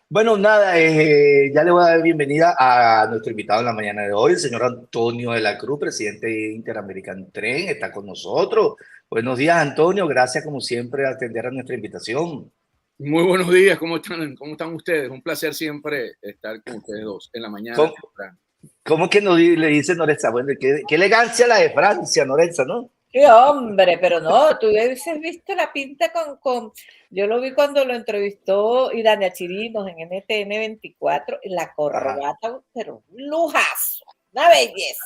Bueno, nada, ya le voy a dar bienvenida a nuestro invitado en la mañana de hoy, el señor Antonio de la Cruz, presidente de Interamerican Tren, está con nosotros. Buenos días, Antonio, gracias como siempre por atender a nuestra invitación. Muy buenos días, ¿cómo están? ¿Cómo están ustedes? Un placer siempre estar con ustedes dos en la mañana ¿Cómo, temprano. cómo que le dice Noretza? Bueno, qué elegancia la de Francia, Noretza, ¿no? Qué hombre, pero no, tú hubieses visto la pinta yo lo vi cuando lo entrevistó Idania Chirinos en NTN 24, la Ajá. corbata, pero un lujazo, una belleza.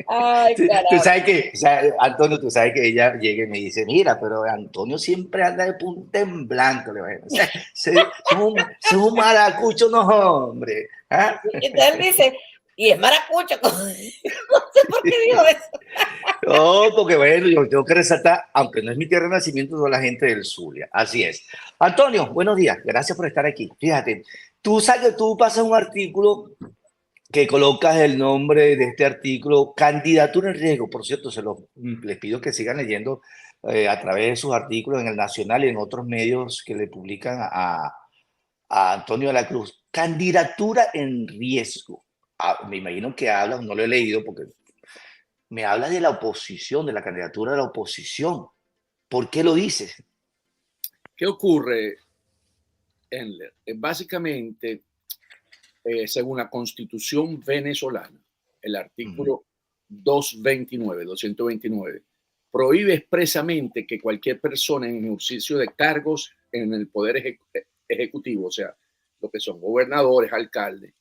Ay, Sí, tú caramba. sabes que, o sea, Antonio, tú sabes que ella llega y me dice, mira, pero Antonio siempre anda de punta en blanco. Le voy a decir. O sea, son un maracucho, no, hombre. ¿Ah? Y entonces él dice, y es maracucho, no sé por qué dijo eso. No, porque bueno, yo tengo que resaltar, aunque no es mi tierra de nacimiento, toda la gente del Zulia. Así es. Antonio, buenos días. Gracias por estar aquí. Fíjate, tú sabes que tú pasas un artículo que colocas el nombre de este artículo, candidatura en riesgo. Por cierto, les pido que sigan leyendo a través de sus artículos en el Nacional y en otros medios que le publican a Antonio de la Cruz. Candidatura en riesgo. Ah, me imagino que hablas, no lo he leído porque me habla de la oposición, de la candidatura de la oposición. ¿Por qué lo dices? ¿Qué ocurre, Enler? Básicamente, según la Constitución venezolana, el Ujú, artículo 229 prohíbe expresamente que cualquier persona en ejercicio de cargos en el Poder Ejecutivo, o sea, lo que son gobernadores, alcaldes,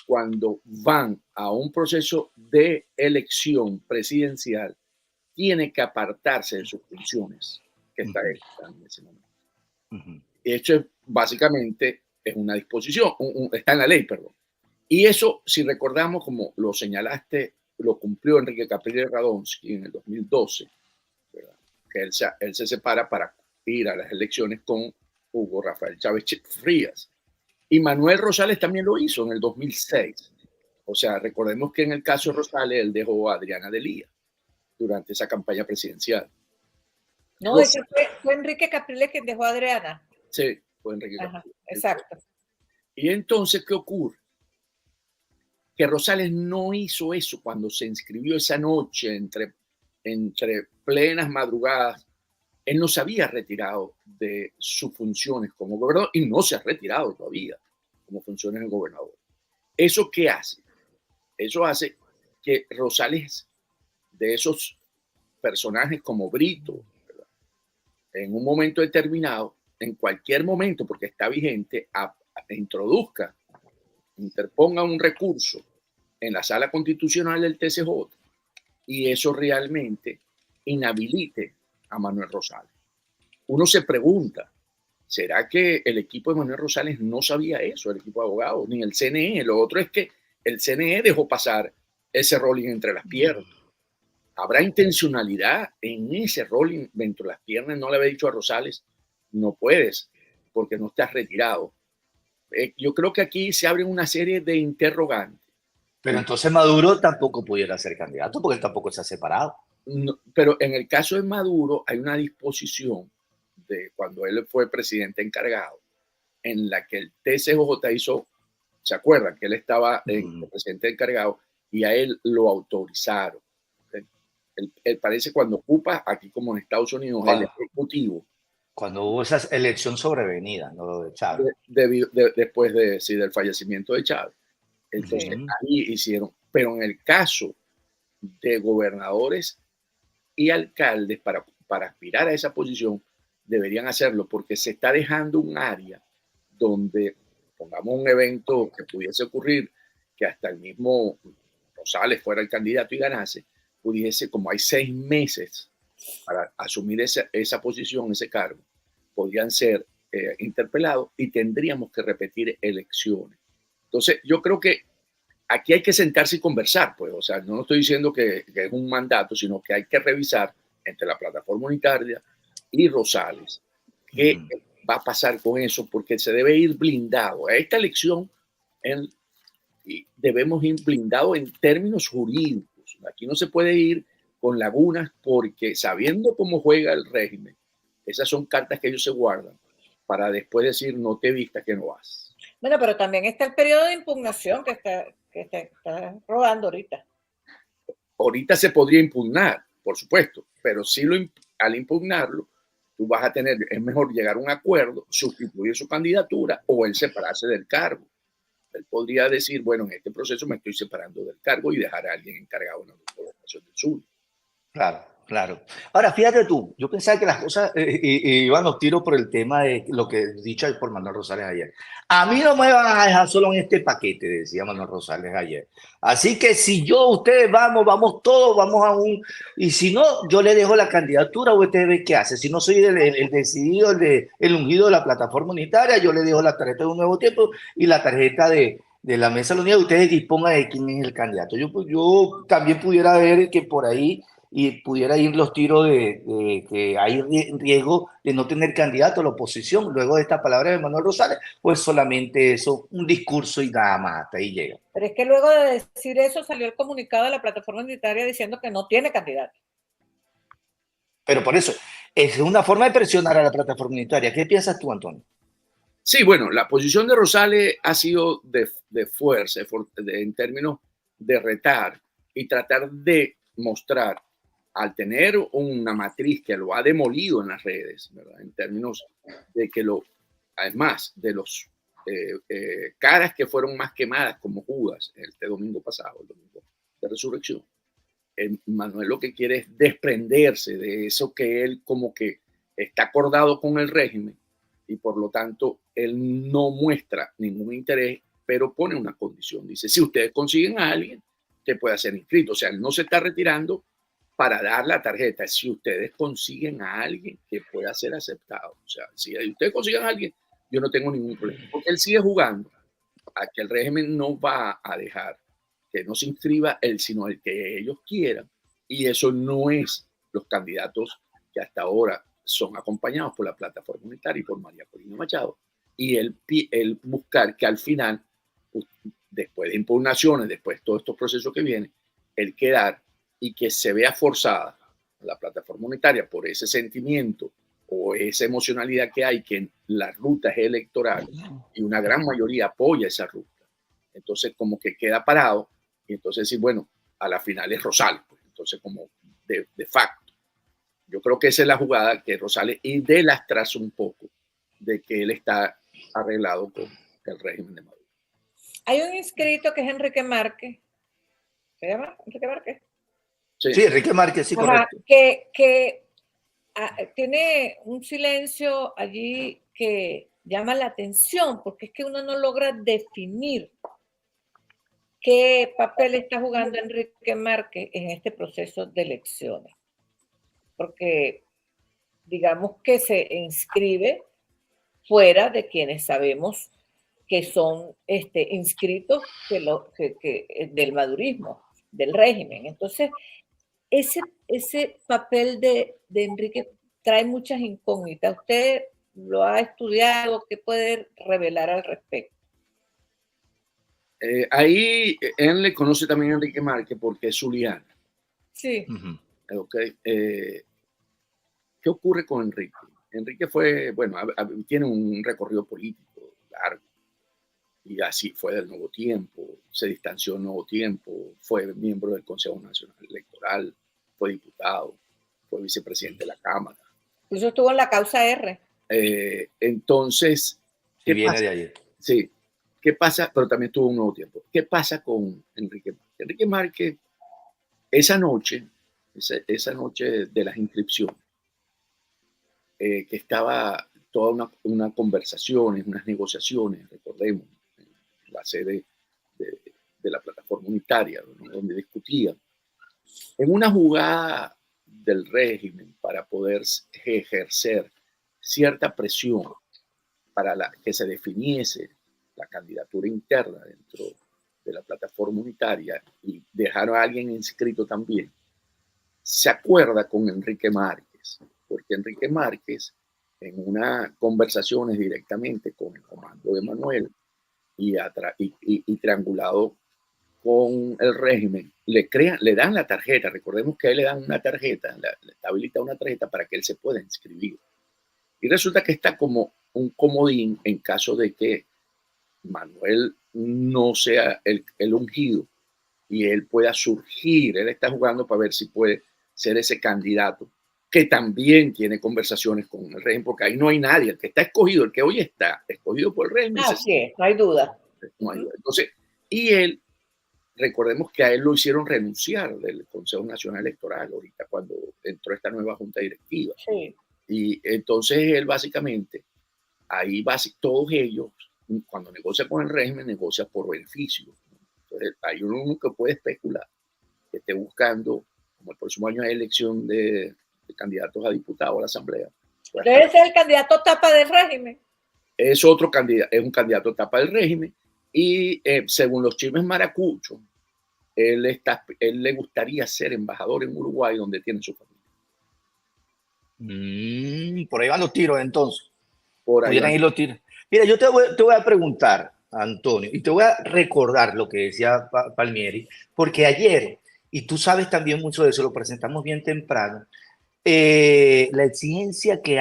cuando van a un proceso de elección presidencial, tiene que apartarse de sus funciones que está ujú, en ese momento. ujú, Esto es básicamente es una disposición, está en la ley, perdón. Y eso, si recordamos, como lo señalaste, lo cumplió Enrique Capriles Radonsky en el 2012, ¿verdad? Que él se separa para ir a las elecciones con Hugo Rafael Chávez Frías. Y Manuel Rosales también lo hizo en el 2006. O sea, recordemos que en el caso de Rosales, él dejó a Adriana Delía durante esa campaña presidencial. No, ese Rosales, fue Enrique Capriles quien dejó a Adriana. sí, fue Enrique Ajá, Capriles. exacto. Y entonces, ¿qué ocurre? Que Rosales no hizo eso cuando se inscribió esa noche entre plenas madrugadas. Él no se había retirado de sus funciones como gobernador y no se ha retirado todavía como funciones de gobernador. ¿Eso qué hace? Eso hace que Rosales, de esos personajes como Brito, ¿verdad? En un momento determinado, en cualquier momento, porque está vigente, introduzca, interponga un recurso en la sala constitucional del TCJ y eso realmente inhabilite a Manuel Rosales. Uno se pregunta, ¿será que el equipo de Manuel Rosales no sabía eso, el equipo de abogados, ni el CNE? Lo otro es que el CNE dejó pasar ese rolling entre las piernas. ¿Habrá intencionalidad en ese rolling dentro de las piernas? No le había dicho a Rosales, no puedes, porque no estás retirado. Yo creo que aquí se abren una serie de interrogantes. pero entonces Maduro tampoco pudiera ser candidato porque él tampoco se ha separado. No, pero en el caso de Maduro hay una disposición de cuando él fue presidente encargado, en la que el TCJ hizo, ¿se acuerdan? Que él estaba en Mm. presidente encargado y a él lo autorizaron. ¿Okay? Él parece cuando ocupa, aquí como en Estados Unidos, el Cuando, ejecutivo, cuando hubo esa elección sobrevenida, no lo de Chávez. después sí, del fallecimiento de Chávez. Entonces Sí. Ujú. ahí hicieron, pero en el caso de gobernadores y alcaldes para aspirar a esa posición deberían hacerlo porque se está dejando un área donde pongamos un evento que pudiese ocurrir, que hasta el mismo Rosales fuera el candidato y ganase, pudiese, como hay 6 meses para asumir esa posición, ese cargo, podrían ser interpelados y tendríamos que repetir elecciones. Entonces, yo creo que aquí hay que sentarse y conversar, pues, o sea, no estoy diciendo que es un mandato, sino que hay que revisar entre la plataforma unitaria y Rosales qué Ujú. va a pasar con eso, porque se debe ir blindado. A esta elección en, debemos ir blindado en términos jurídicos. Aquí no se puede ir con lagunas porque sabiendo cómo juega el régimen, esas son cartas que ellos se guardan. para después decir no te vistas que no vas. Bueno, pero también está el periodo de impugnación que está rodando ahorita. Ahorita se podría impugnar, por supuesto, pero si al impugnarlo, tú vas a tener, es mejor llegar a un acuerdo, sustituir su candidatura o él separarse del cargo. Él podría decir, bueno, en este proceso me estoy separando del cargo y dejar a alguien encargado en la gobernación del sur. Claro, claro. Ahora, fíjate tú, yo pensaba que las cosas iban los tiros por el tema de lo que dicho por Manuel Rosales ayer. A mí no me van a dejar solo en este paquete, decía Manuel Rosales ayer. Así que si ustedes vamos todos, vamos a un... Y si no, yo le dejo la candidatura, o ustedes ven qué hace. Si no soy el decidido, el ungido de la plataforma unitaria, yo le dejo la tarjeta de Un Nuevo Tiempo y la tarjeta de la Mesa de la Unidad. Ustedes dispongan de quién es el candidato. Yo también pudiera ver que por ahí y pudiera ir los tiros de que hay riesgo de no tener candidato a la oposición. Luego de esta palabra de Manuel Rosales, pues solamente eso, un discurso y nada más, hasta ahí llega. Pero es que luego de decir eso salió el comunicado de la plataforma unitaria diciendo que no tiene candidato. Pero por eso, es una forma de presionar a la plataforma unitaria. ¿Qué piensas tú, Antonio? Sí, bueno, la posición de Rosales ha sido de fuerza, en términos de retar y tratar de mostrar, al tener una matriz que lo ha demolido en las redes, ¿verdad? En términos de que además de los caras que fueron más quemadas como Judas este domingo pasado, el domingo de resurrección, Manuel lo que quiere es desprenderse de eso que él como que está acordado con el régimen y por lo tanto él no muestra ningún interés, pero pone una condición. Dice, si ustedes consiguen a alguien, que pueda ser inscrito. O sea, él no se está retirando para dar la tarjeta. Si ustedes consiguen a alguien que pueda ser aceptado. O sea, si ustedes consiguen a alguien, yo no tengo ningún problema. Porque él sigue jugando a que el régimen no va a dejar que no se inscriba él, sino el que ellos quieran. Y eso no es los candidatos que hasta ahora son acompañados por la plataforma unitaria y por María Corina Machado. Y él buscar que al final, después de impugnaciones, después de todos estos procesos que vienen, el quedar y que se vea forzada la plataforma unitaria por ese sentimiento o esa emocionalidad que hay, que en la ruta es electoral y una gran mayoría apoya esa ruta. Entonces como que queda parado y entonces sí, bueno, a la final es Rosales, pues, entonces como de facto. Yo creo que esa es la jugada que Rosales y delastra un poco de que él está arreglado con el régimen de Maduro. Hay un inscrito que es Enrique Márquez. ¿Se llama Enrique Márquez? Sí, Enrique Márquez, sí, correcto. Que tiene un silencio allí que llama la atención, porque es que uno no logra definir qué papel está jugando Enrique Márquez en este proceso de elecciones. Porque digamos que se inscribe fuera de quienes sabemos que son inscritos del madurismo, del régimen. Entonces, ese papel de Enrique trae muchas incógnitas. ¿Usted lo ha estudiado? ¿Qué puede revelar al respecto? Ahí él le conoce también a Enrique Márquez porque es zuliano. Sí. Okay. ¿Qué ocurre con Enrique? Enrique fue, bueno, tiene un recorrido político largo y así fue del Nuevo Tiempo, se distanció del Nuevo Tiempo, fue miembro del Consejo Nacional Electoral, fue diputado, fue vicepresidente de la Cámara. Eso estuvo en la causa R. Entonces, ¿qué viene de ayer? Sí, ¿qué pasa? Pero también tuvo un Nuevo Tiempo. ¿Qué pasa con Enrique Márquez? Enrique Márquez, esa noche de las inscripciones, que estaba toda una conversación, unas negociaciones, recordemos, en la sede de la plataforma unitaria, ¿no? Donde discutían, en una jugada del régimen para poder ejercer cierta presión para que se definiese la candidatura interna dentro de la plataforma unitaria y dejar a alguien inscrito también, se acuerda con Enrique Márquez, porque Enrique Márquez, en unas conversaciones directamente con el comando de Manuel y triangulado con el régimen, le dan la tarjeta. Recordemos que a él le dan una tarjeta, le habilita una tarjeta para que él se pueda inscribir. Y resulta que está como un comodín en caso de que Manuel no sea el ungido y él pueda surgir. Él está jugando para ver si puede ser ese candidato que también tiene conversaciones con el régimen, porque ahí no hay nadie. El que está escogido, el que hoy está escogido por el régimen. Así es, no hay duda. No hay duda. Entonces, y él, recordemos que a él lo hicieron renunciar del Consejo Nacional Electoral ahorita cuando entró esta nueva junta directiva. Sí. Y entonces él básicamente, ahí todos ellos, cuando negocia con el régimen, negocia por beneficio. Entonces hay uno que puede especular que esté buscando, como el próximo año hay elección de candidatos a diputados a la Asamblea. Debe ser el candidato tapa del régimen. Es otro candidato, es un candidato tapa del régimen. Y según los chismes maracuchos, él le gustaría ser embajador en Uruguay, donde tiene su familia. Por ahí van los tiros, entonces. Por ahí van ir los tiros. Mira, yo te voy a preguntar, Antonio, y te voy a recordar lo que decía Palmieri, porque ayer, y tú sabes también mucho de eso, lo presentamos bien temprano, la exigencia que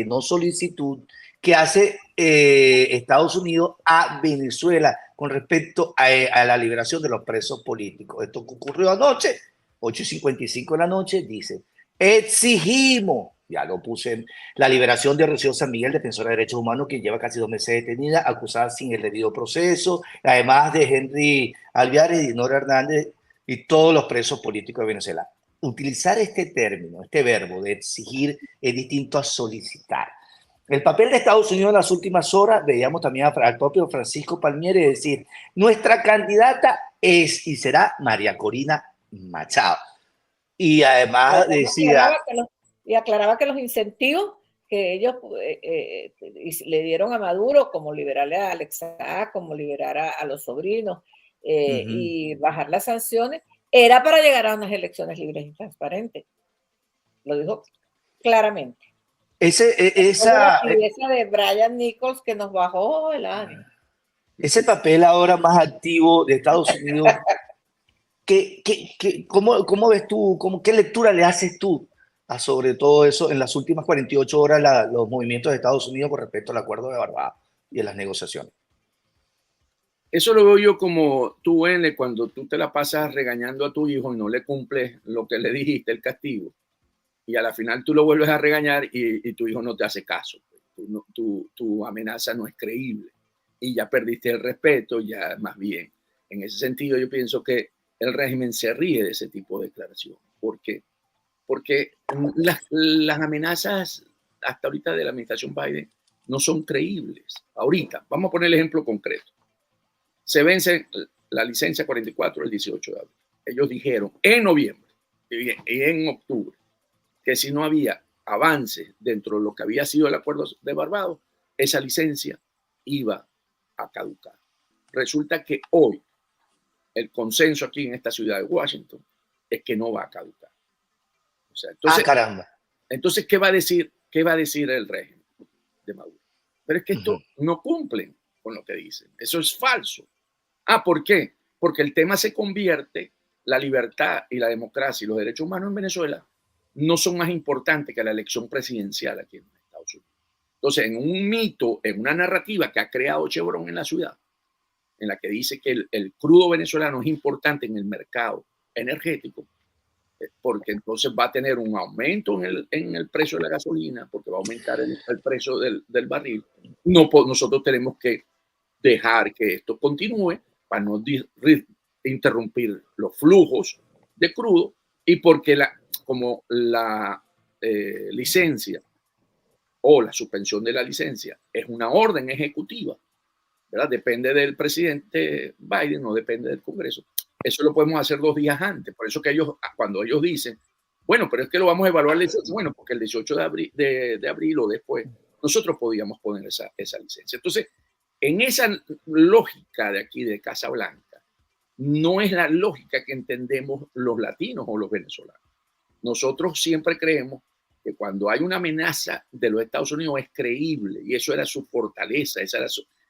no solicitud, que hace Estados Unidos a Venezuela con respecto a la liberación de los presos políticos. Esto ocurrió anoche, 8:55 de la noche, dice, exigimos, ya lo puse, la liberación de Rocío San Miguel, defensora de derechos humanos, que lleva casi 2 meses detenida, acusada sin el debido proceso, además de Henry Alviares y Dinora Hernández y todos los presos políticos de Venezuela. Utilizar este término, este verbo de exigir, es distinto a solicitar. El papel de Estados Unidos en las últimas horas, veíamos también al propio Francisco Palmieri decir, nuestra candidata es y será María Corina Machado. Y además decía... Y aclaraba que los incentivos que ellos le dieron a Maduro, como liberar a Alexa, como liberar a los sobrinos y bajar las sanciones, era para llegar a unas elecciones libres y transparentes. Lo dijo claramente. Esa de Brian Nichols que nos bajó el ánimo. Ese papel ahora más activo de Estados Unidos, ¿cómo ves tú? ¿Qué lectura le haces tú a sobre todo eso en las últimas 48 horas, los movimientos de Estados Unidos con respecto al acuerdo de Barbados y en las negociaciones? Eso lo veo yo como tú, cuando tú te la pasas regañando a tu hijo y no le cumples lo que le dijiste, el castigo, y a la final tú lo vuelves a regañar y tu hijo no te hace caso. Tu amenaza no es creíble y ya perdiste el respeto, ya más bien. En ese sentido, yo pienso que el régimen se ríe de ese tipo de declaración. ¿Por qué? Porque las amenazas hasta ahorita de la administración Biden no son creíbles. Ahorita, vamos a poner el ejemplo concreto. Se vence la licencia 44 el 18 de abril. Ellos dijeron en noviembre y en octubre que si no había avances dentro de lo que había sido el acuerdo de Barbados, esa licencia iba a caducar. Resulta que hoy el consenso aquí en esta ciudad de Washington es que no va a caducar. O sea, entonces, caramba. Entonces, ¿qué va a decir el régimen de Maduro? Pero es que esto no cumplen con lo que dicen. Eso es falso. ¿Por qué? Porque el tema se convierte, la libertad y la democracia y los derechos humanos en Venezuela no son más importantes que la elección presidencial aquí en Estados Unidos. Entonces, en un mito, en una narrativa que ha creado Chevron en la ciudad, en la que dice que el crudo venezolano es importante en el mercado energético, porque entonces va a tener un aumento en el precio de la gasolina, porque va a aumentar el precio del barril. Nosotros tenemos que dejar que esto continúe para no interrumpir los flujos de crudo y porque como la licencia o la suspensión de la licencia es una orden ejecutiva, ¿verdad? Depende del presidente Biden, no depende del Congreso. Eso lo podemos hacer 2 días antes. Por eso que cuando ellos dicen, bueno, pero es que lo vamos a evaluar el 18, bueno, porque el 18 de abril o después, nosotros podíamos poner esa licencia. Entonces, en esa lógica de aquí de Casa Blanca, no es la lógica que entendemos los latinos o los venezolanos. Nosotros siempre creemos que cuando hay una amenaza de los Estados Unidos es creíble y eso era su fortaleza, esa era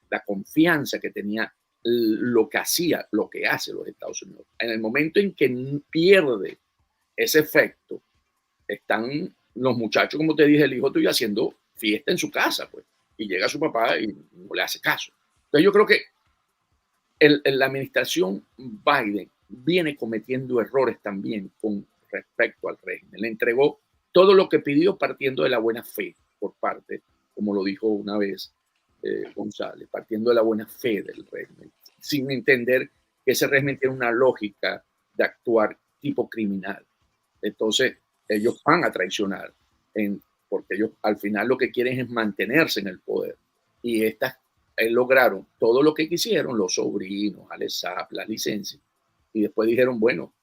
la confianza que tenía lo que hace los Estados Unidos. En el momento en que pierde ese efecto, están los muchachos, como te dije, el hijo tuyo haciendo fiesta en su casa, pues, y llega su papá y no le hace caso. Entonces yo creo que la administración Biden viene cometiendo errores también con respecto al régimen. Le entregó todo lo que pidió partiendo de la buena fe por parte, como lo dijo una vez González, partiendo de la buena fe del régimen, sin entender que ese régimen tiene una lógica de actuar tipo criminal. Entonces, ellos van a traicionar, porque ellos al final lo que quieren es mantenerse en el poder. Y estas lograron todo lo que quisieron, los sobrinos, Alessap, las licencias, y después dijeron, bueno,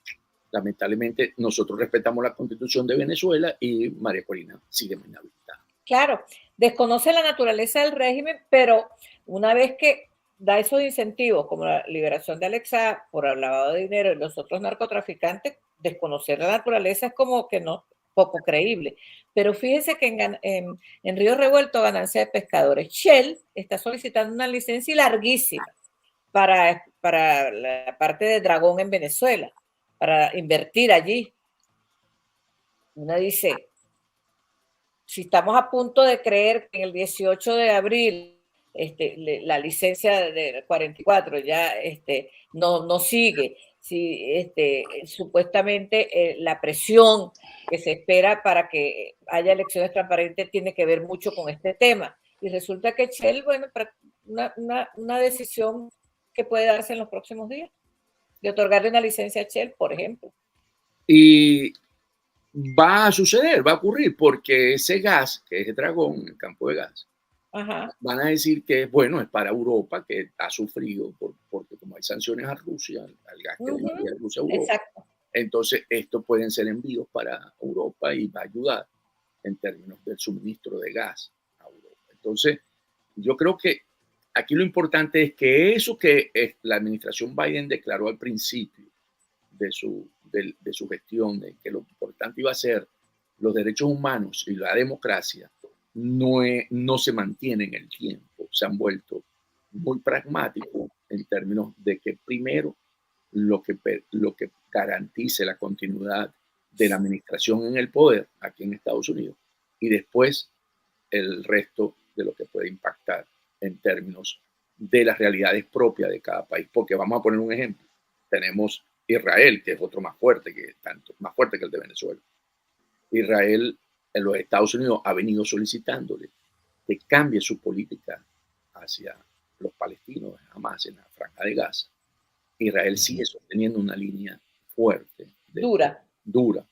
lamentablemente nosotros respetamos la Constitución de Venezuela y María Corina sigue inhabilitada. Claro, desconoce la naturaleza del régimen, pero una vez que da esos incentivos, como la liberación de Alexa por el lavado de dinero y los otros narcotraficantes, desconocer la naturaleza es como que no, poco creíble. Pero fíjese que en Río Revuelto, ganancia de pescadores, Shell está solicitando una licencia larguísima para la parte de Dragón en Venezuela, para invertir allí. Uno dice, si estamos a punto de creer que en el 18 de abril la licencia del 44 ya no sigue, si supuestamente la presión que se espera para que haya elecciones transparentes tiene que ver mucho con este tema. Y resulta que Shell, bueno, una decisión que puede darse en los próximos días, de otorgarle una licencia a Shell, por ejemplo. Y va a suceder, va a ocurrir, porque ese gas, que es el Dragón, el campo de gas, ajá, van a decir que, bueno, es para Europa, que ha sufrido, porque como hay sanciones a Rusia, al gas que envía Rusia a Europa, exacto. entonces estos pueden ser envíos para Europa y va a ayudar en términos del suministro de gas a Europa. Entonces, yo creo que aquí lo importante es que eso que la administración Biden declaró al principio de su gestión, de que lo importante iba a ser los derechos humanos y la democracia, no se mantiene en el tiempo. Se han vuelto muy pragmáticos en términos de que primero lo que garantice la continuidad de la administración en el poder aquí en Estados Unidos y después el resto de lo que puede impactar en términos de las realidades propias de cada país. Porque vamos a poner un ejemplo. Tenemos Israel, que es otro más fuerte que el de Venezuela. Israel, en los Estados Unidos, ha venido solicitándole que cambie su política hacia los palestinos, Hamas en la Franja de Gaza. Israel sigue sosteniendo una línea fuerte, dura.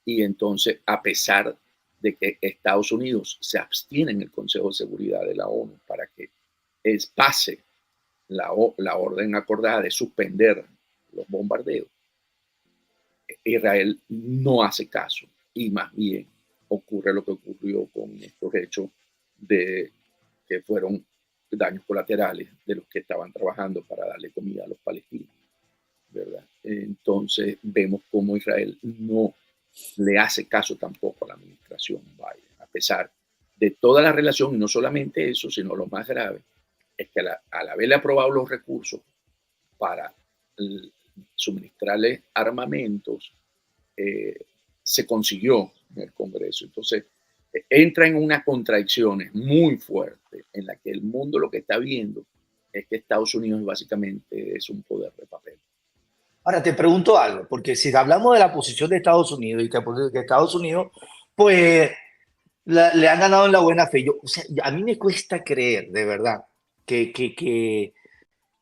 Y entonces, a pesar de que Estados Unidos se abstiene en el Consejo de Seguridad de la ONU para que pase la orden acordada de suspender los bombardeos, Israel no hace caso y más bien ocurre lo que ocurrió con estos hechos que fueron daños colaterales de los que estaban trabajando para darle comida a los palestinos, ¿verdad? Entonces vemos cómo Israel no le hace caso tampoco a la administración Biden, a pesar de toda la relación, y no solamente eso, sino lo más grave, es que al haberle aprobado los recursos para suministrarle armamentos, se consiguió en el Congreso. Entonces, entra en unas contradicciones muy fuertes en la que el mundo lo que está viendo es que Estados Unidos básicamente es un poder de papel. Ahora te pregunto algo, porque si hablamos de la posición de Estados Unidos y que Estados Unidos, pues le han ganado en la buena fe. O sea, a mí me cuesta creer, de verdad, que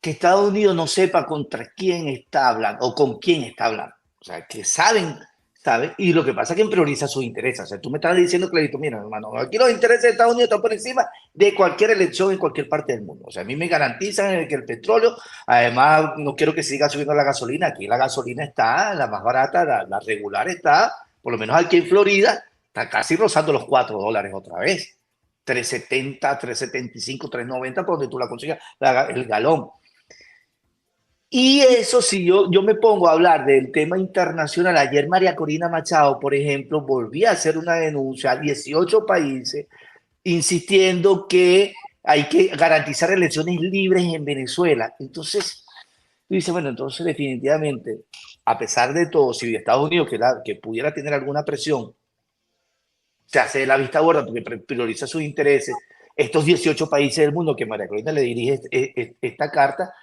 Estados Unidos no sepa contra quién está hablando o con quién está hablando. O sea, que saben, y lo que pasa es que prioriza sus intereses. O sea, tú me estás diciendo, Clarito, mira, hermano, aquí los intereses de Estados Unidos están por encima de cualquier elección en cualquier parte del mundo. O sea, a mí me garantizan que el petróleo, además, no quiero que siga subiendo la gasolina. Aquí la gasolina está, la más barata, la regular está, por lo menos aquí en Florida, está casi rozando los $4 otra vez. 3.70, 3.75, 3.90, por donde tú la consigas, el galón. Y eso sí, yo me pongo a hablar del tema internacional. Ayer María Corina Machado, por ejemplo, volvía a hacer una denuncia a 18 países insistiendo que hay que garantizar elecciones libres en Venezuela. Entonces, tú dices, bueno, entonces definitivamente, a pesar de todo, si Estados Unidos que pudiera tener alguna presión se hace de la vista gorda porque prioriza sus intereses. Estos 18 países del mundo que María Corina le dirige esta carta,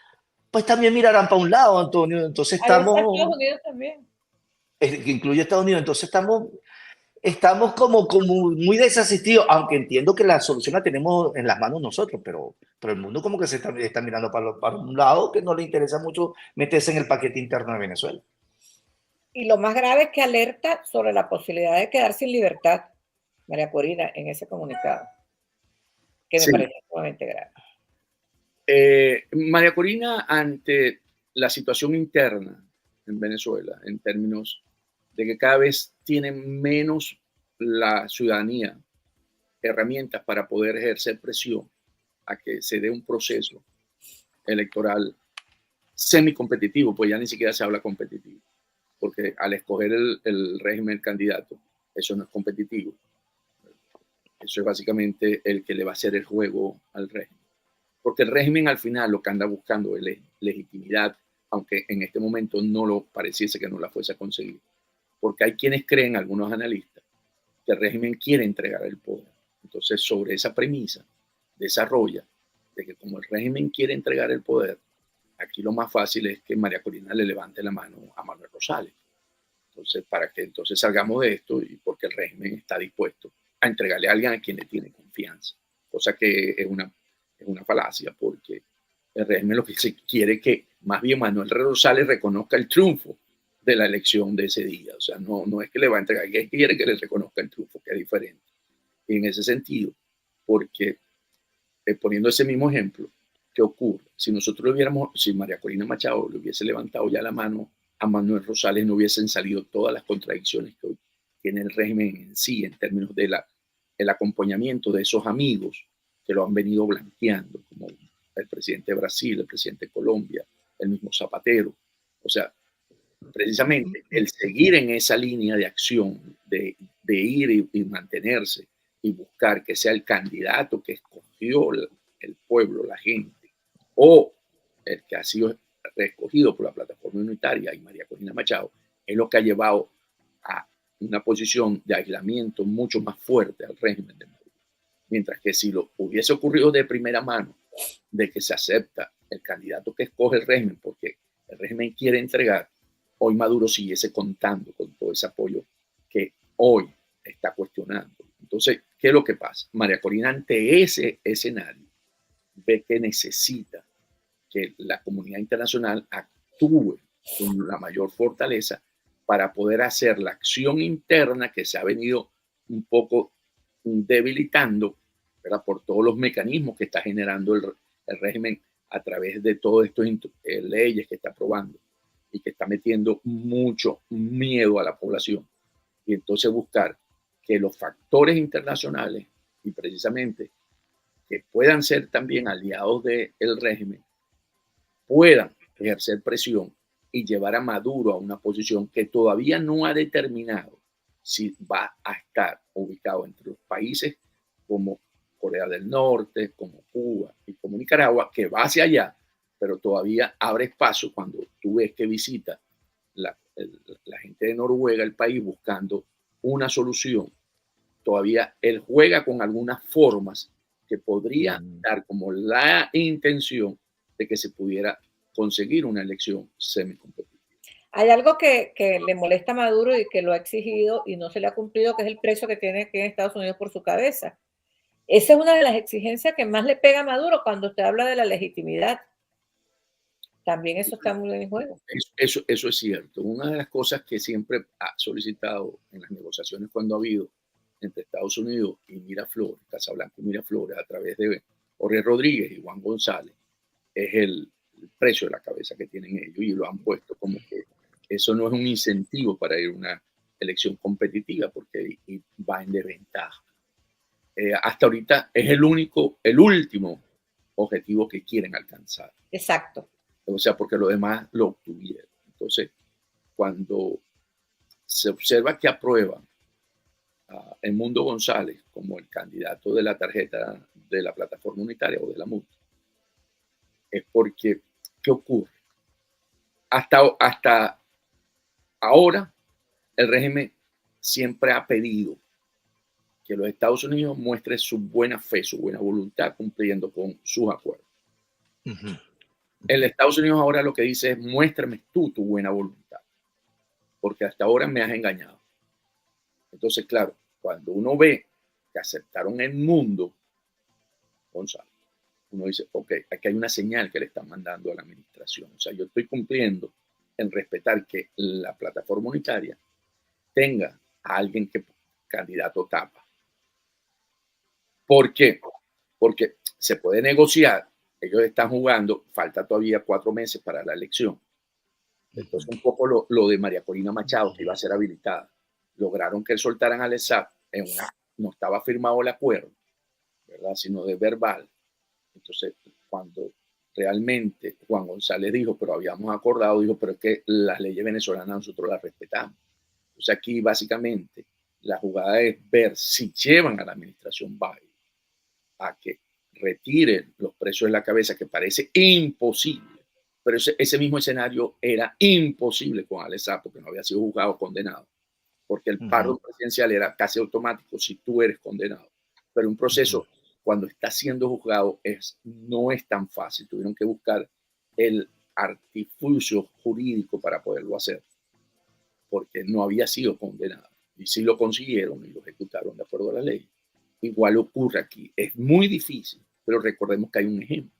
pues también mirarán para un lado, Antonio. Entonces Ahí está estamos, Estados Unidos también. que incluye Estados Unidos, entonces estamos como muy desasistidos, aunque entiendo que la solución la tenemos en las manos nosotros, pero el mundo como que se está mirando para un lado que no le interesa mucho meterse en el paquete interno de Venezuela. Y lo más grave es que alerta sobre la posibilidad de quedar sin libertad, María Corina, en ese comunicado, que me Sí. parece sumamente grave. María Corina, ante la situación interna en Venezuela, en términos de que cada vez tiene menos la ciudadanía herramientas para poder ejercer presión a que se dé un proceso electoral semicompetitivo, pues ya ni siquiera se habla competitivo, porque al escoger el régimen del candidato, eso no es competitivo. Eso es básicamente el que le va a hacer el juego al régimen. Porque el régimen al final lo que anda buscando es legitimidad, aunque en este momento no lo pareciese que no la fuese a conseguir. Porque hay quienes creen, algunos analistas, que el régimen quiere entregar el poder. Entonces, sobre esa premisa, desarrolla de que como el régimen quiere entregar el poder, aquí lo más fácil es que María Corina le levante la mano a Manuel Rosales. Entonces, para que entonces salgamos de esto y porque el régimen está dispuesto a entregarle a alguien a quien le tiene confianza, cosa que es una falacia, porque el régimen lo que se quiere es que más bien Manuel Rosales reconozca el triunfo de la elección de ese día. O sea, no es que le va a entregar, es que quiere que le reconozca el triunfo, que es diferente. Y en ese sentido, porque poniendo ese mismo ejemplo, ¿qué ocurre? Si nosotros le hubiéramos, si María Corina Machado le hubiese levantado ya la mano a Manuel Rosales, no hubiesen salido todas las contradicciones que hoy tiene el régimen en sí, en términos de el acompañamiento de esos amigos que lo han venido blanqueando, como el presidente de Brasil, el presidente de Colombia, el mismo Zapatero. O sea, precisamente el seguir en esa línea de acción, de ir y mantenerse y buscar que sea el candidato que escogió el pueblo, la gente, o el que ha sido reescogido por la plataforma unitaria y María Corina Machado, es lo que ha llevado a una posición de aislamiento mucho más fuerte al régimen de Maduro. Mientras que si lo hubiese ocurrido de primera mano, de que se acepta el candidato que escoge el régimen, porque el régimen quiere entregar, hoy Maduro siguiese contando con todo ese apoyo que hoy está cuestionando. Entonces, ¿qué es lo que pasa? María Corina, ante ese escenario, ve que necesita que la comunidad internacional actúe con la mayor fortaleza para poder hacer la acción interna que se ha venido un poco debilitando, ¿verdad? Por todos los mecanismos que está generando el régimen a través de todas estas leyes que está aprobando y que está metiendo mucho miedo a la población. Y entonces buscar que los factores internacionales y precisamente que puedan ser también aliados del régimen puedan ejercer presión y llevar a Maduro a una posición que todavía no ha determinado si va a estar ubicado entre los países como Corea del Norte, como Cuba y como Nicaragua, que va hacia allá, pero todavía abre espacio cuando tú ves que visita la gente de Noruega el país buscando una solución. Todavía él juega con algunas formas que podría dar como la intención de que se pudiera conseguir una elección semicompetitiva. Hay algo que le molesta a Maduro y que lo ha exigido y no se le ha cumplido, que es el precio que tiene aquí en Estados Unidos por su cabeza. Esa es una de las exigencias que más le pega a Maduro cuando usted habla de la legitimidad. También eso está muy en juego. Eso es cierto. Una de las cosas que siempre ha solicitado en las negociaciones cuando ha habido entre Estados Unidos y Miraflores, Casablanca y Miraflores, a través de Jorge Rodríguez y Juan González, es el precio de la cabeza que tienen ellos y lo han puesto como que eso no es un incentivo para ir a una elección competitiva porque va en desventaja. Hasta ahorita es el último objetivo que quieren alcanzar. Exacto. O sea, porque los demás lo obtuvieron. Entonces, cuando se observa que aprueban a Edmundo González como el candidato de la tarjeta de la plataforma unitaria o de la MUT, es porque, ¿qué ocurre? Hasta ahora, el régimen siempre ha pedido que los Estados Unidos muestren su buena fe, su buena voluntad cumpliendo con sus acuerdos. Ujú. El Estados Unidos ahora lo que dice es muéstrame tú tu buena voluntad, porque hasta ahora me has engañado. Entonces, claro, cuando uno ve que aceptaron el mundo, Gonzalo, uno dice, ok, aquí hay una señal que le están mandando a la administración. O sea, yo estoy cumpliendo en respetar que la plataforma unitaria tenga a alguien que candidato tapa. ¿Por qué? Porque se puede negociar, ellos están jugando, falta todavía 4 meses para la elección. Entonces, un poco lo de María Corina Machado, que iba a ser habilitada, lograron que soltaran al ESAP, no estaba firmado el acuerdo, ¿verdad? Sino de verbal. Entonces, cuando realmente Juan González dijo, pero habíamos acordado, dijo, pero es que las leyes venezolanas nosotros las respetamos. Entonces, aquí básicamente la jugada es ver si llevan a la administración Biden a que retiren los precios de la cabeza, que parece imposible, pero ese mismo escenario era imposible con Alex Saab, porque no había sido juzgado o condenado, porque el paro presidencial era casi automático si tú eres condenado, pero un proceso cuando está siendo juzgado no es tan fácil, tuvieron que buscar el artificio jurídico para poderlo hacer, porque no había sido condenado, y sí lo consiguieron y lo ejecutaron de acuerdo a la ley. Igual ocurre aquí. Es muy difícil, pero recordemos que hay un ejemplo.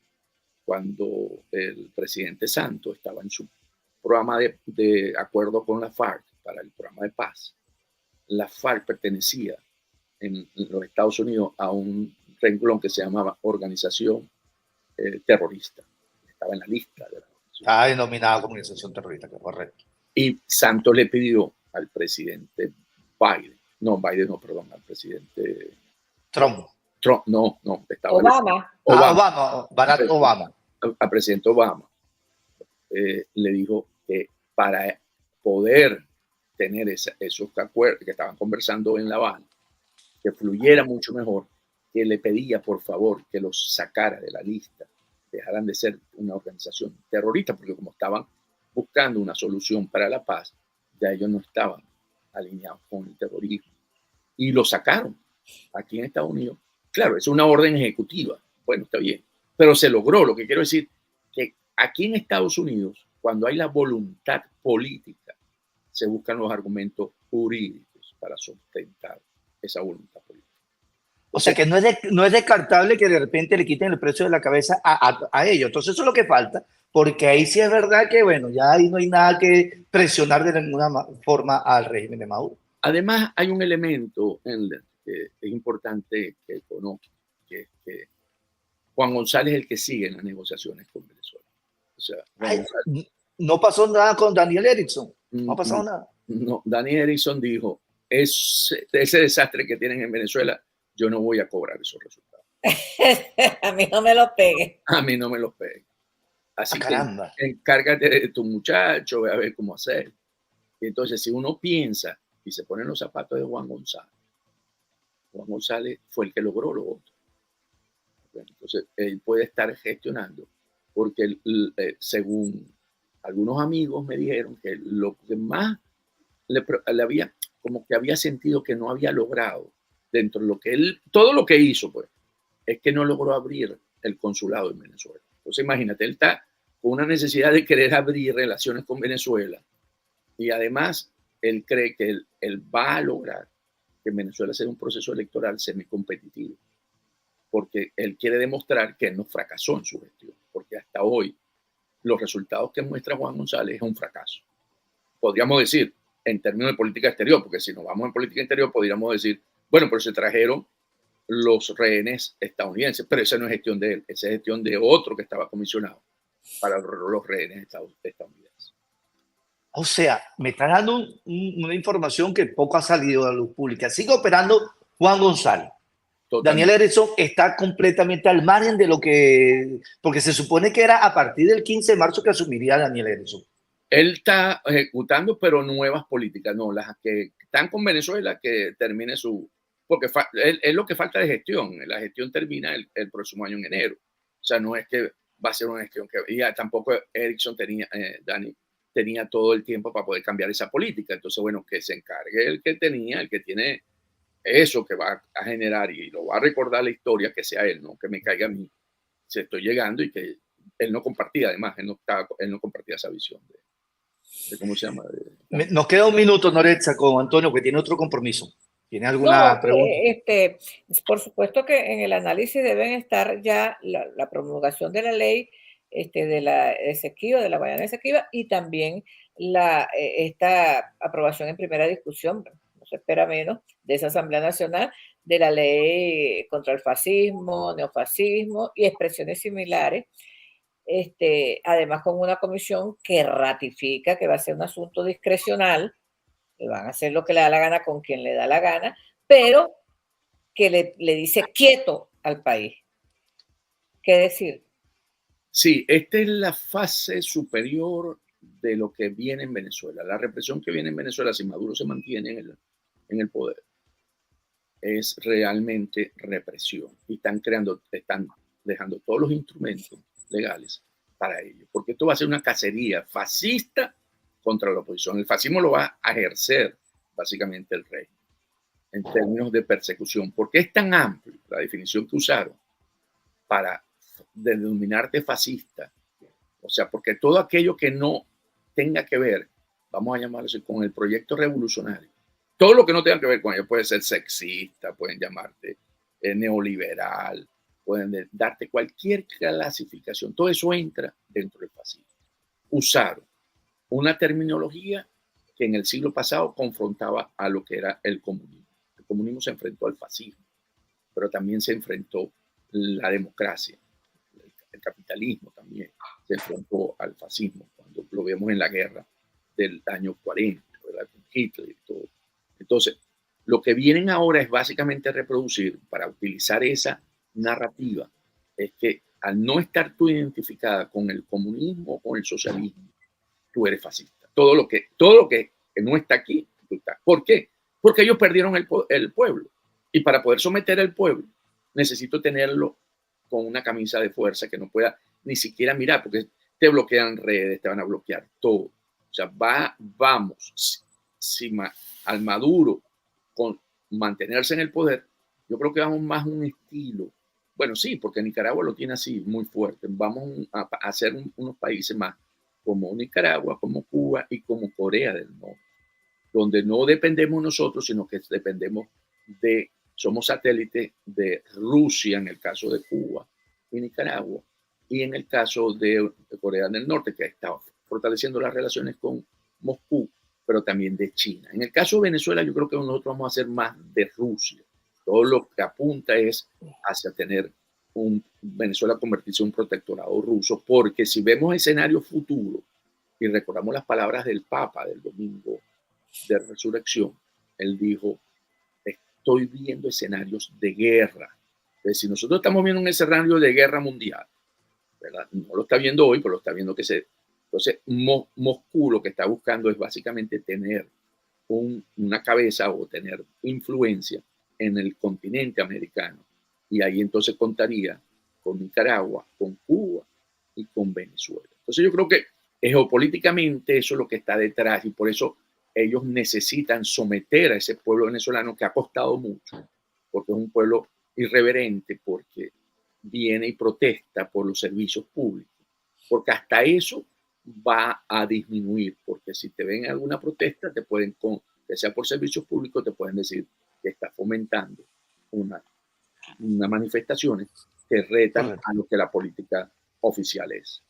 Cuando el presidente Santos estaba en su programa de acuerdo con la FARC para el programa de paz, la FARC pertenecía en los Estados Unidos a un renglón que se llamaba Organización Terrorista. Estaba en la lista de la organización. Estaba denominada como organización terrorista, correcto. Y Santos le pidió al presidente Biden, al presidente Trump. no, estaba Obama. Barack Obama. Al presidente Obama le dijo que para poder tener esos acuerdos que estaban conversando en La Habana, que fluyera mucho mejor, que le pedía por favor que los sacara de la lista, dejaran de ser una organización terrorista, porque como estaban buscando una solución para la paz, ya ellos no estaban alineados con el terrorismo. Y lo sacaron aquí en Estados Unidos. Claro, es una orden ejecutiva. Bueno, está bien. Pero se logró. Lo que quiero decir que aquí en Estados Unidos, cuando hay la voluntad política, se buscan los argumentos jurídicos para sustentar esa voluntad política. O sea que no es descartable que de repente le quiten el precio de la cabeza a ellos. Entonces eso es lo que falta, porque ahí sí es verdad que, bueno, ya ahí no hay nada que presionar de ninguna forma al régimen de Maduro. Además, hay un elemento que es importante que conozca, que Juan González es el que sigue en las negociaciones con Venezuela. O sea, no pasó nada con Daniel Erickson. No ha pasado nada. No, Daniel Erickson dijo, ese desastre que tienen en Venezuela, yo no voy a cobrar esos resultados. A mí no me los pegue. A mí no me los pegue. Así que caramba. Encárgate de tu muchacho, ve a ver cómo hacer. Y entonces, si uno piensa y se pone en los zapatos de Juan González fue el que logró lo otro. Entonces, él puede estar gestionando, porque según algunos amigos me dijeron que lo que más le había, como que había sentido que no había logrado dentro de lo que él, todo lo que hizo, pues, es que no logró abrir el consulado en Venezuela. Entonces, imagínate, él está con una necesidad de querer abrir relaciones con Venezuela y además él cree que él va a lograr que en Venezuela sea un proceso electoral semicompetitivo, porque él quiere demostrar que él no fracasó en su gestión, porque hasta hoy los resultados que muestra Juan González es un fracaso. Podríamos decir, en términos de política exterior, porque si nos vamos en política interior, podríamos decir, bueno, pero se trajeron los rehenes estadounidenses, pero esa no es gestión de él, esa es gestión de otro que estaba comisionado para los rehenes estadounidenses. O sea, me está dando una información que poco ha salido a la luz pública. Sigue operando Juan González. Totalmente. Daniel Erickson está completamente al margen de lo que... Porque se supone que era a partir del 15 de marzo que asumiría Daniel Erickson. Él está ejecutando, pero nuevas políticas, no, las que están con Venezuela, que termine su... Porque es lo que falta de gestión. La gestión termina el próximo año en enero. O sea, no es que va a ser una gestión que... Ya tampoco Erickson Dani tenía todo el tiempo para poder cambiar esa política. Entonces, bueno, que se encargue el que tiene eso que va a generar y lo va a recordar la historia, que sea él, no que me caiga a mí, si estoy llegando y que él no compartía, además, él no compartía esa visión de ¿cómo se llama? Nos queda un minuto, Noretza, con Antonio, que tiene otro compromiso. ¿Tiene alguna No, pregunta? por supuesto que en el análisis deben estar ya la promulgación de la ley de la Esequiba, de la Guayana Esequiba, y también esta aprobación en primera discusión, no se espera menos, de esa Asamblea Nacional, de la ley contra el fascismo, neofascismo y expresiones similares. Además, con una comisión que ratifica que va a ser un asunto discrecional, que van a hacer lo que le da la gana con quien le da la gana, pero que le dice quieto al país. ¿Qué decir? Sí, esta es la fase superior de lo que viene en Venezuela. La represión que viene en Venezuela, si Maduro se mantiene en el poder, es realmente represión. Y están dejando todos los instrumentos legales para ello. Porque esto va a ser una cacería fascista contra la oposición. El fascismo lo va a ejercer básicamente el rey en términos de persecución. ¿Por qué es tan amplio la definición que usaron para denominarte fascista? O sea, porque todo aquello que no tenga que ver, vamos a llamarlo así, con el proyecto revolucionario, todo lo que no tenga que ver con ello, puede ser sexista, pueden llamarte neoliberal, pueden darte cualquier clasificación, todo eso entra dentro del fascismo. Usaron una terminología que en el siglo pasado confrontaba a lo que era el comunismo. El comunismo se enfrentó al fascismo, pero también se enfrentó la democracia. El capitalismo también se enfrentó al fascismo, cuando lo vemos en la guerra del año 40, ¿verdad? Con Hitler y todo. Entonces, lo que vienen ahora es básicamente reproducir, para utilizar esa narrativa, es que al no estar tú identificada con el comunismo o con el socialismo, tú eres fascista. Todo lo que no está aquí, tú estás. ¿Por qué? Porque ellos perdieron el pueblo. Y para poder someter al pueblo, necesito tenerlo con una camisa de fuerza que no pueda ni siquiera mirar, porque te bloquean redes, te van a bloquear todo. O sea, vamos, al Maduro con mantenerse en el poder, yo creo que vamos más a un estilo. Bueno, sí, porque Nicaragua lo tiene así, muy fuerte. Vamos a hacer unos países más como Nicaragua, como Cuba y como Corea del Norte, donde no dependemos nosotros, sino que dependemos somos satélites de Rusia en el caso de Cuba y Nicaragua, y en el caso de Corea del Norte, que ha estado fortaleciendo las relaciones con Moscú, pero también de China. En el caso de Venezuela, yo creo que nosotros vamos a hacer más de Rusia. Todo lo que apunta es hacia tener Venezuela convertirse en un protectorado ruso, porque si vemos escenarios futuros y recordamos las palabras del Papa del domingo de resurrección, él dijo: estoy viendo escenarios de guerra. Entonces, si nosotros estamos viendo un escenario de guerra mundial, ¿verdad? No lo está viendo hoy, pero lo está viendo Entonces, Moscú lo que está buscando es básicamente tener una cabeza o tener influencia en el continente americano. Y ahí entonces contaría con Nicaragua, con Cuba y con Venezuela. Entonces yo creo que geopolíticamente eso es lo que está detrás, y por eso ellos necesitan someter a ese pueblo venezolano, que ha costado mucho, porque es un pueblo irreverente, porque viene y protesta por los servicios públicos, porque hasta eso va a disminuir, porque si te ven en alguna protesta, te pueden, que sea por servicios públicos, te pueden decir que está fomentando una manifestaciones que retan a lo que la política oficial es.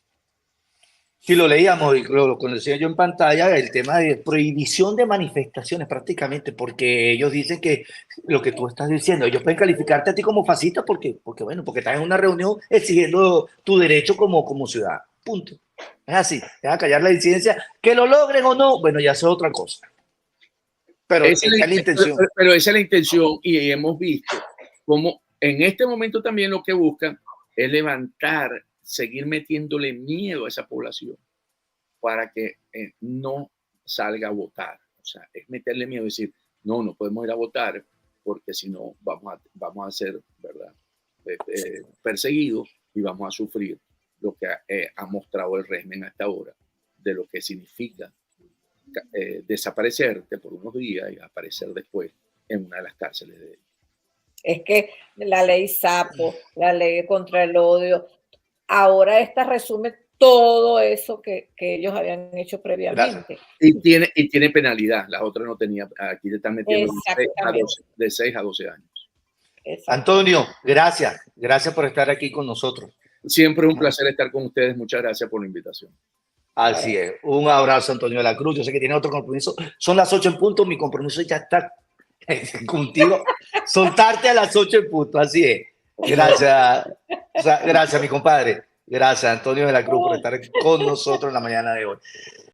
Sí, lo leíamos y lo conocía yo en pantalla, el tema de prohibición de manifestaciones prácticamente, porque ellos dicen que lo que tú estás diciendo, ellos pueden calificarte a ti como fascista porque estás en una reunión exigiendo tu derecho como ciudadano. Punto. Es así, te va a callar la disidencia, que lo logren o no, bueno, ya eso es otra cosa. Pero esa es la intención. Pero esa es la intención, y hemos visto cómo en este momento también lo que buscan es levantar, seguir metiéndole miedo a esa población para que no salga a votar. O sea, es meterle miedo, decir, no podemos ir a votar porque si no vamos a ser, ¿verdad?, perseguidos y vamos a sufrir lo que ha mostrado el régimen hasta ahora, de lo que significa desaparecerte por unos días y aparecer después en una de las cárceles de ellos. Es que la ley Sapo, la ley contra el odio, ahora esta resume todo eso que ellos habían hecho previamente. Y tiene penalidad, las otras no tenía. Aquí te están metiendo de 6 a 12 años. Antonio, gracias por estar aquí con nosotros. Siempre es un placer estar con ustedes. Muchas gracias por la invitación. Así es. Un abrazo, Antonio de la Cruz. Yo sé que tiene otro compromiso. Son las 8 en punto. Mi compromiso ya está contigo. Soltarte a las 8 en punto. Así es. Gracias. Gracias, mi compadre. Gracias, Antonio de la Cruz, por estar con nosotros en la mañana de hoy.